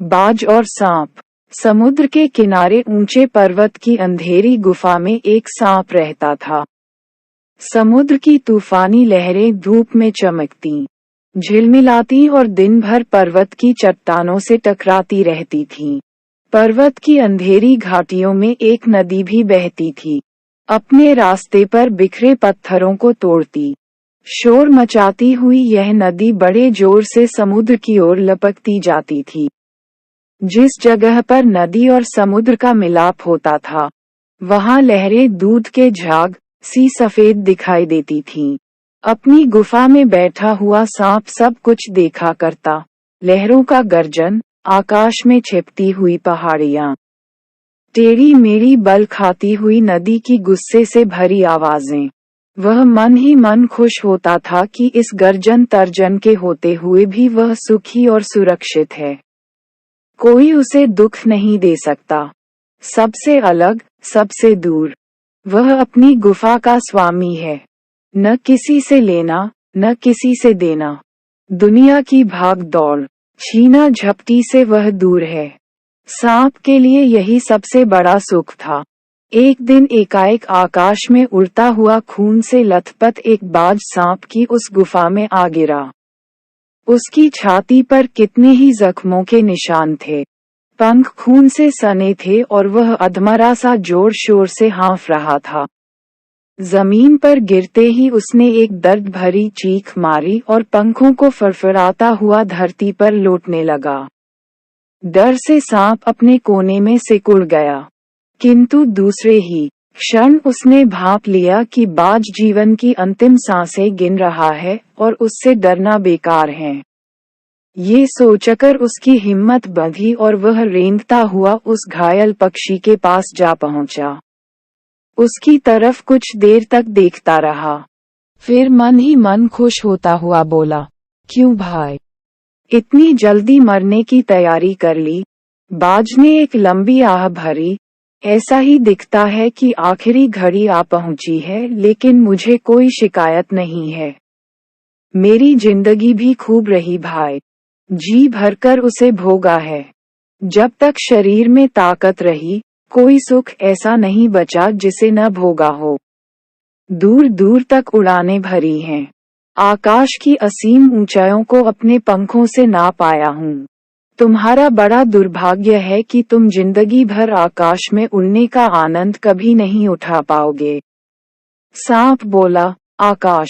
बाज और सांप। समुद्र के किनारे ऊंचे पर्वत की अंधेरी गुफा में एक सांप रहता था। समुद्र की तूफानी लहरें धूप में चमकती, झिलमिलाती और दिन भर पर्वत की चट्टानों से टकराती रहती थीं। पर्वत की अंधेरी घाटियों में एक नदी भी बहती थी, अपने रास्ते पर बिखरे पत्थरों को तोड़ती। शोर मचाती हुई यह नदी बड़े जोर से समुद्र की ओर लपकती जाती थी। जिस जगह पर नदी और समुद्र का मिलाप होता था, वहां लहरें दूध के झाग सी सफेद दिखाई देती थीं। अपनी गुफा में बैठा हुआ सांप सब कुछ देखा करता, लहरों का गर्जन, आकाश में छिपती हुई पहाड़ियां, टेढ़ी मेढ़ी बल खाती हुई नदी की गुस्से से भरी आवाजें। वह मन ही मन खुश होता था कि इस गर्जन तर्जन के होते हुए भी वह सुखी और सुरक्षित है। कोई उसे दुख नहीं दे सकता। सबसे अलग, सबसे दूर, वह अपनी गुफा का स्वामी है। न किसी से लेना, न किसी से देना। दुनिया की भाग दौड़, छीना झपटी से वह दूर है। सांप के लिए यही सबसे बड़ा सुख था। एक दिन एकाएक आकाश में उड़ता हुआ खून से लथपथ एक बाज सांप की उस गुफा में आ गिरा। उसकी छाती पर कितने ही जख्मों के निशान थे, पंख खून से सने थे और वह अधमरा सा जोर शोर से हाँफ रहा था। जमीन पर गिरते ही उसने एक दर्द भरी चीख मारी और पंखों को फड़फड़ाता हुआ धरती पर लौटने लगा। डर से सांप अपने कोने में सिकुड़ गया, किंतु दूसरे ही क्षण उसने भांप लिया कि बाज जीवन की अंतिम सांसें गिन रहा है और उससे डरना बेकार है। ये सोचकर उसकी हिम्मत बंधी और वह रेंगता हुआ उस घायल पक्षी के पास जा पहुंचा। उसकी तरफ कुछ देर तक देखता रहा, फिर मन ही मन खुश होता हुआ बोला, क्यों भाई, इतनी जल्दी मरने की तैयारी कर ली? बाज ने एक लंबी आह भरी, ऐसा ही दिखता है कि आखिरी घड़ी आ पहुंची है, लेकिन मुझे कोई शिकायत नहीं है। मेरी जिंदगी भी खूब रही भाई, जी भरकर उसे भोगा है। जब तक शरीर में ताकत रही, कोई सुख ऐसा नहीं बचा जिसे न भोगा हो। दूर दूर तक उड़ानें भरी हैं, आकाश की असीम ऊंचाइयों को अपने पंखों से नाप आया हूँ। तुम्हारा बड़ा दुर्भाग्य है कि तुम जिंदगी भर आकाश में उड़ने का आनंद कभी नहीं उठा पाओगे। सांप बोला, आकाश,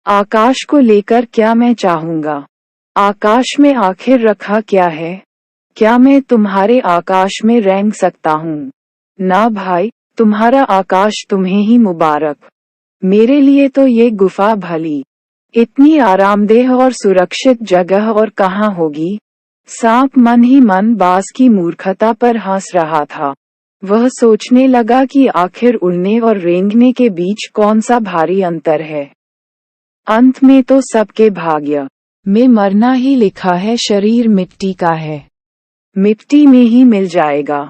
आकाश को लेकर क्या मैं चाहूंगा? आकाश में आखिर रखा क्या है? क्या मैं तुम्हारे आकाश में रेंग सकता हूँ? ना भाई, तुम्हारा आकाश तुम्हें ही मुबारक। मेरे लिए तो ये गुफा भली, इतनी आरामदेह और सुरक्षित जगह और कहाँ होगी। सांप मन ही मन बाज की मूर्खता पर हंस रहा था। वह सोचने लगा कि आखिर उड़ने और रेंगने के बीच कौन सा भारी अंतर है। अंत में तो सबके भाग्य में मरना ही लिखा है, शरीर मिट्टी का है, मिट्टी में ही मिल जाएगा।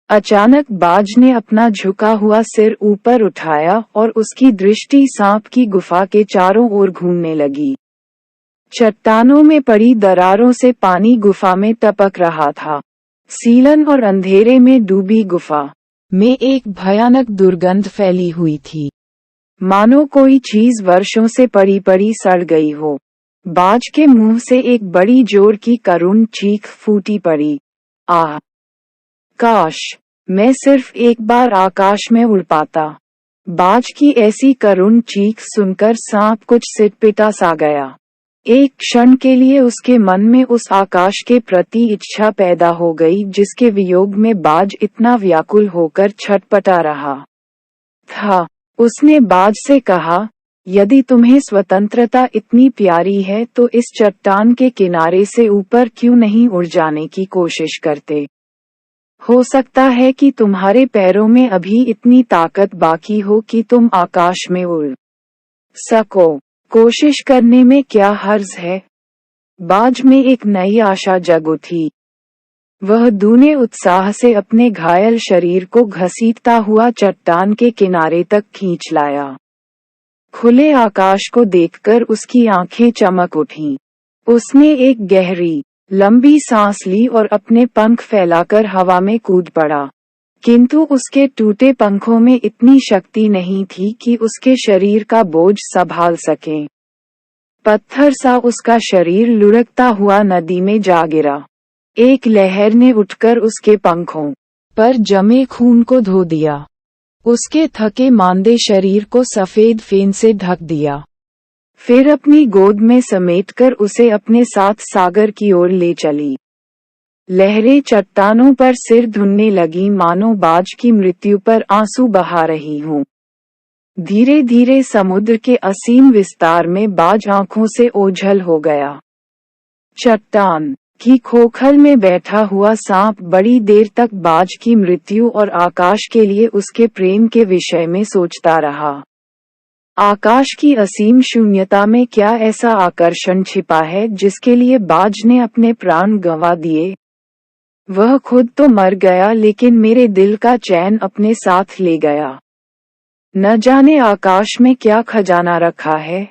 अचानक बाज ने अपना झुका हुआ सिर ऊपर उठाया और उसकी दृष्टि सांप की गुफा के चारों ओर घूमने लगी। चट्टानों में पड़ी दरारों से पानी गुफा में टपक रहा था। सीलन और अंधेरे में डूबी गुफा में एक भयानक दुर्गंध फैली हुई थी, मानो कोई चीज वर्षों से पड़ी पड़ी सड़ गई हो। बाज के मुंह से एक बड़ी जोर की करुण चीख फूटी पड़ी, आह! काश मैं सिर्फ एक बार आकाश में उड़ पाता। बाज की ऐसी करुण चीख सुनकर सांप कुछ सिटपिटा सा गया। एक क्षण के लिए उसके मन में उस आकाश के प्रति इच्छा पैदा हो गई जिसके वियोग में बाज इतना व्याकुल होकर छटपटा रहा था। उसने बाज से कहा, यदि तुम्हें स्वतंत्रता इतनी प्यारी है तो इस चट्टान के किनारे से ऊपर क्यों नहीं उड़ जाने की कोशिश करते? हो सकता है कि तुम्हारे पैरों में अभी इतनी ताकत बाकी हो कि तुम आकाश में उड़ सको। कोशिश करने में क्या हर्ज है? बाज में एक नई आशा जग उठी। वह दूने उत्साह से अपने घायल शरीर को घसीटता हुआ चट्टान के किनारे तक खींच लाया। खुले आकाश को देखकर उसकी आंखें चमक उठीं। उसने एक गहरी, लंबी सांस ली और अपने पंख फैलाकर हवा में कूद पड़ा। किंतु उसके टूटे पंखों में इतनी शक्ति नहीं थी कि उसके शरीर का बोझ संभाल सके। पत्थर सा उसका शरीर लुढ़कता हुआ नदी में जा गिरा। एक लहर ने उठकर उसके पंखों पर जमे खून को धो दिया। उसके थके मांदे शरीर को सफेद फेन से ढक दिया। फिर अपनी गोद में समेटकर उसे अपने साथ सागर की ओर ले चली। लहरें चट्टानों पर सिर धुनने लगी, मानो बाज की मृत्यु पर आंसू बहा रही हूँ। धीरे धीरे समुद्र के असीम विस्तार में बाज आंखों से ओझल हो गया। चट्टान की खोखल में बैठा हुआ सांप बड़ी देर तक बाज की मृत्यु और आकाश के लिए उसके प्रेम के विषय में सोचता रहा। आकाश की असीम शून्यता में क्या ऐसा आकर्षण छिपा है जिसके लिए बाज ने अपने प्राण गंवा दिए? वह खुद तो मर गया, लेकिन मेरे दिल का चैन अपने साथ ले गया। न जाने आकाश में क्या खजाना रखा है।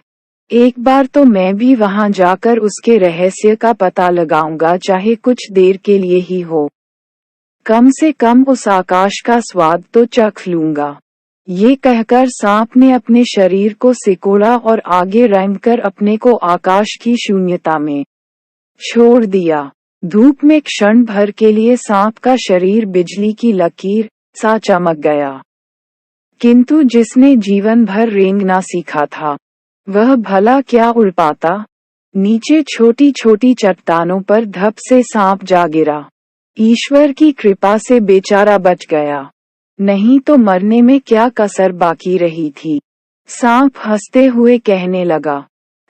एक बार तो मैं भी वहां जाकर उसके रहस्य का पता लगाऊंगा, चाहे कुछ देर के लिए ही हो। कम से कम उस आकाश का स्वाद तो चख लूंगा। ये कहकर सांप ने अपने शरीर को सिकोड़ा और आगे रेंगकर अपने को आकाश की शून्यता में छोड़ दिया। धूप में क्षण भर के लिए सांप का शरीर बिजली की लकीर सा चमक गया। किंतु जिसने जीवन भर रेंगना सीखा था, वह भला क्या उड़ पाता? नीचे छोटी छोटी चट्टानों पर धप से सांप जा गिरा। ईश्वर की कृपा से बेचारा बच गया, नहीं तो मरने में क्या कसर बाकी रही थी। सांप हंसते हुए कहने लगा,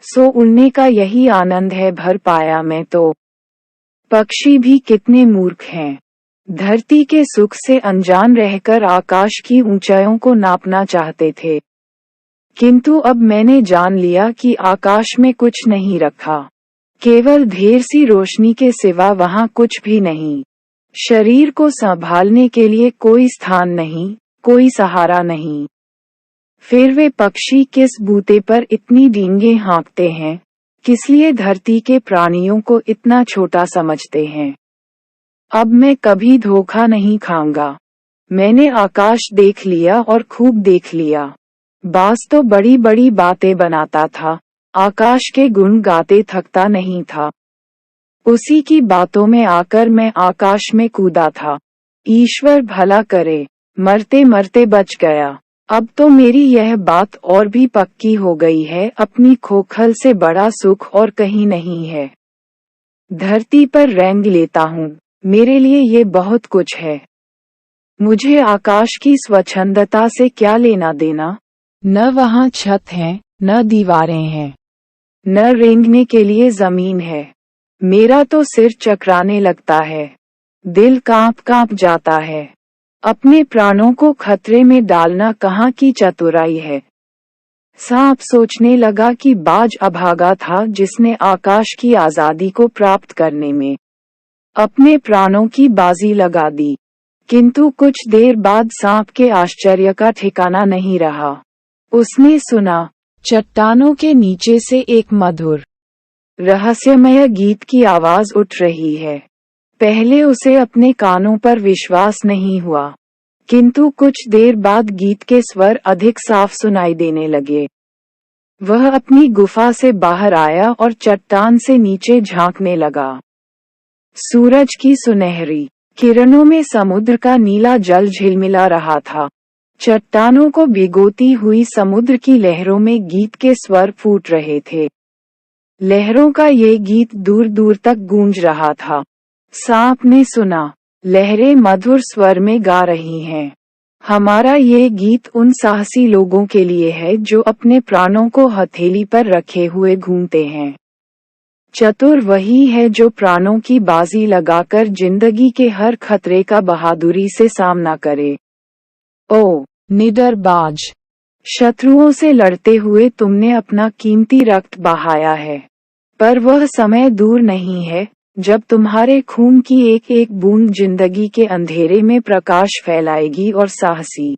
सो उड़ने का यही आनंद है, भर पाया मैं तो। पक्षी भी कितने मूर्ख हैं। धरती के सुख से अनजान रहकर आकाश की ऊंचाइयों को नापना चाहते थे। किंतु अब मैंने जान लिया कि आकाश में कुछ नहीं रखा, केवल ढेर सी रोशनी के सिवा वहां कुछ भी नहीं। शरीर को संभालने के लिए कोई स्थान नहीं, कोई सहारा नहीं। फिर वे पक्षी किस बूते पर इतनी डींगे हाँकते हैं, किसलिए धरती के प्राणियों को इतना छोटा समझते हैं। अब मैं कभी धोखा नहीं खाऊंगा। मैंने आकाश देख लिया और खूब देख लिया। बाज तो बड़ी बड़ी बातें बनाता था, आकाश के गुण गाते थकता नहीं था। उसी की बातों में आकर मैं आकाश में कूदा था। ईश्वर भला करे, मरते मरते बच गया। अब तो मेरी यह बात और भी पक्की हो गई है, अपनी खोखल से बड़ा सुख और कहीं नहीं है। धरती पर रेंग लेता हूँ, मेरे लिए ये बहुत कुछ है। मुझे आकाश की स्वच्छंदता से क्या लेना देना? न वहाँ छत है, न दीवारें हैं, न रेंगने के लिए जमीन है। मेरा तो सिर चकराने लगता है, दिल कांप कांप जाता है। अपने प्राणों को खतरे में डालना कहाँ की चतुराई है। सांप सोचने लगा कि बाज अभागा था, जिसने आकाश की आजादी को प्राप्त करने में अपने प्राणों की बाजी लगा दी। किंतु कुछ देर बाद सांप के आश्चर्य का ठिकाना नहीं रहा। उसने सुना, चट्टानों के नीचे से एक मधुर रहस्यमय गीत की आवाज उठ रही है। पहले उसे अपने कानों पर विश्वास नहीं हुआ, किंतु कुछ देर बाद गीत के स्वर अधिक साफ सुनाई देने लगे। वह अपनी गुफा से बाहर आया और चट्टान से नीचे झांकने लगा। सूरज की सुनहरी किरणों में समुद्र का नीला जल झिलमिला रहा था। चट्टानों को भिगोती हुई समुद्र की लहरों में गीत के स्वर फूट रहे थे। लहरों का ये गीत दूर दूर तक गूंज रहा था। सांप ने सुना, लहरें मधुर स्वर में गा रही हैं। हमारा ये गीत उन साहसी लोगों के लिए है जो अपने प्राणों को हथेली पर रखे हुए घूमते हैं। चतुर वही है जो प्राणों की बाजी लगाकर जिंदगी के हर खतरे का बहादुरी से सामना करे। ओ निडर बाज, शत्रुओं से लड़ते हुए तुमने अपना कीमती रक्त बहाया है, पर वह समय दूर नहीं है जब तुम्हारे खून की एक एक बूंद जिंदगी के अंधेरे में प्रकाश फैलाएगी और साहसी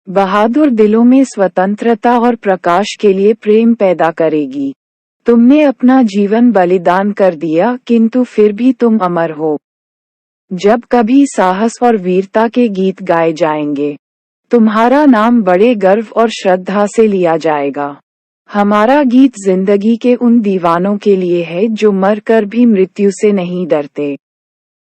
बहादुर दिलों में स्वतंत्रता और प्रकाश के लिए प्रेम पैदा करेगी। तुमने अपना जीवन बलिदान कर दिया, किंतु फिर भी तुम अमर हो। जब कभी साहस और वीरता के गीत गाए जाएंगे, तुम्हारा नाम बड़े गर्व और श्रद्धा से लिया जाएगा। हमारा गीत जिंदगी के उन दीवानों के लिए है जो मर कर भी मृत्यु से नहीं डरते।